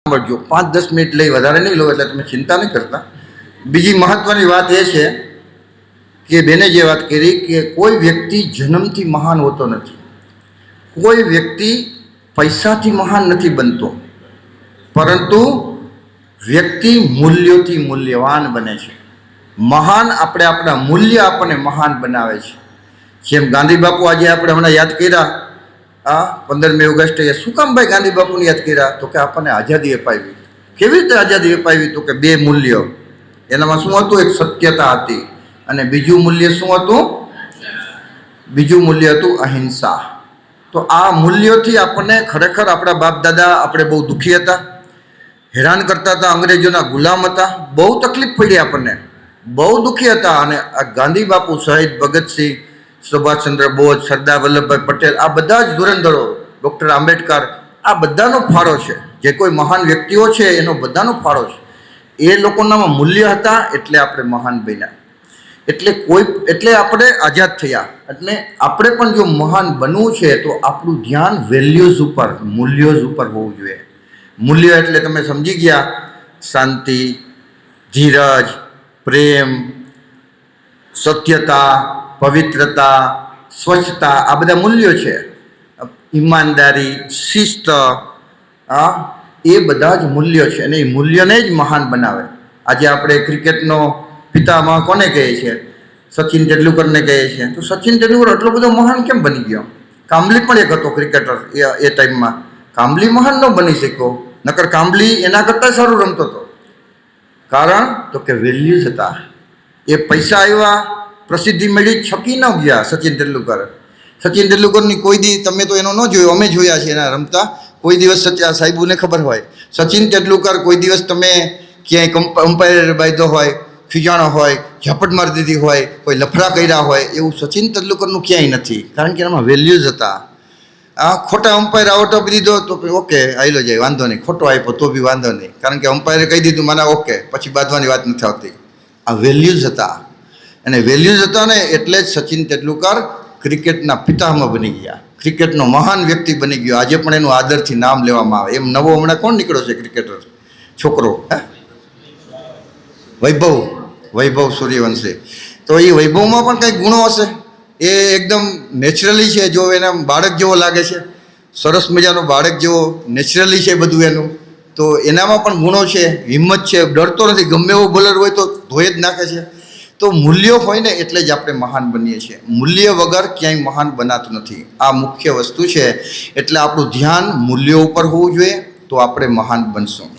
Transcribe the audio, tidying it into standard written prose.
સાંભળજો 5-10 મિનિટ લઈ વધારે નહીં લો એટલે તમે ચિંતા નહીં કરતા। બીજી મહત્વની વાત એ છે કે બેને જે વાત કરી કે કોઈ વ્યક્તિ જન્મથી મહાન હોતો નથી, કોઈ વ્યક્તિ પૈસાથી મહાન નથી બનતો, પરંતુ વ્યક્તિ મૂલ્યોથી મૂલ્યવાન બને છે। મહાન આપણે આપણા મૂલ્ય આપણને મહાન બનાવે છે। જેમ ગાંધી બાપુ આજે આપણે હમણાં યાદ કર્યા, આ 15મી ઓગસ્ટે શું કામ ભાઈ ગાંધી બાપુને યાદ કર્યા? તો કે આપણને આઝાદી અપાવી। કેવી રીતે આઝાદી અપાવી? તો કે 2 મૂલ્યો, એનામાં શું હતું? એક સત્યતા હતી અને બીજું મૂલ્ય શું હતું? બીજું મૂલ્ય હતું અહિંસા। તો આ મૂલ્યોથી આપણને ખરેખર આપણા બાપ દાદા આપણે બહુ દુઃખી હતા, હેરાન કરતા હતા, અંગ્રેજોના ગુલામ હતા, બહુ તકલીફ પડી આપણને, બહુ દુઃખી હતા। અને આ ગાંધી બાપુ સહિત ભગતસિંહ, સુભાષચંદ્ર બોઝ, સરદાર વલ્લભભાઈ પટેલ, આ બધા જ ધુરંધરો, ડૉક્ટર આંબેડકર, આ બધાનો ફાળો છે। જે કોઈ મહાન વ્યક્તિઓ છે એનો બધાનો ફાળો છે। એ લોકોનામાં મૂલ્ય હતા એટલે આપણે મહાન બન્યા, એટલે આપણે આઝાદ થયા। એટલે આપણે પણ જો મહાન બનવું છે તો આપણું ધ્યાન વેલ્યુઝ ઉપર, મૂલ્યો ઉપર હોવું જોઈએ। મૂલ્ય એટલે તમે સમજી ગયા, શાંતિ, ધીરજ, પ્રેમ, સત્યતા, પવિત્રતા, સ્વચ્છતા, આ બધા મૂલ્યો છે। ઈમાનદારી, શિસ્ત, એ બધા જ મૂલ્યો છે અને એ મૂલ્યને જ મહાન બનાવે। આજે આપણે ક્રિકેટનો પિતામહ કોને કહે છે? સચિન તેંડુલકરને કહે છે। તો સચિન તેંડુલકર એટલો બધો મહાન કેમ બની ગયો? કાંબલી પણ એક હતો ક્રિકેટર એ ટાઈમમાં, કાંબલી મહાન ન બની શક્યો, નકર કાંબલી એના કરતાં સારું રમતો હતો। કારણ તો કે વેલ્યુઝ હતા। એ પૈસા આવ્યા, પ્રસિદ્ધિ મળી, છકી ન ગયા સચિન તેંડુલકર। સચિન તેંડુલકરની કોઈ દી તમે તો એનો ન જોયો, અમે જોયા છે એના રમતા, કોઈ દિવસ સાહેબોને ખબર હોય, સચિન તેંડુલકર કોઈ દિવસ તમે ક્યાંય અમ્પાયર બાંધ્યો હોય, ખીજાણો હોય, ઝાપટ મારી દીધી હોય, કોઈ લફડા કર્યા હોય, એવું સચિન તેંડુલકરનું ક્યાંય નથી। કારણ કે એમાં વેલ્યુઝ હતા। ખોટા અમ્પાયર આઉટ આપી દીધો તો ઓકે આવેલો જાય, વાંધો નહીં, ખોટો આપ્યો તો બી વાંધો નહીં, કારણ કે અમ્પાયરે કહી દીધું મને ઓકે, પછી બાંધવાની વાત નથી આવતી। આ વેલ્યુઝ હતા અને વેલ્યુઝ હતા ને એટલે જ સચિન તેંડુલકર ક્રિકેટના પિતામહ બની ગયા, ક્રિકેટનો મહાન વ્યક્તિ બની ગયો। આજે પણ એનું આદરથી નામ લેવામાં આવે। એમ નવો હમણાં કોણ નીકળ્યો છે ક્રિકેટર છોકરો? વૈભવ સૂર્યવંશી। તો એ વૈભવમાં પણ કંઈક ગુણો હશે, એ એકદમ નેચરલી છે, જો એને બાળક જેવો લાગે છે, સરસ મજાનો બાળક જેવો નેચરલી છે બધું એનું, તો એનામાં પણ ગુણો છે, હિંમત છે, ડરતો નથી, ગમે એવો બોલર હોય તો ધોઈ જ નાખે છે। તો મૂલ્યો હોય ને એટલે જ આપણે મહાન બનીએ છીએ। મૂલ્ય વગર ક્યાંય મહાન બનાતું નથી। આ મુખ્ય વસ્તુ છે, એટલે આપણું ધ્યાન મૂલ્યો ઉપર હોવું જોઈએ, તો આપણે મહાન બનશું।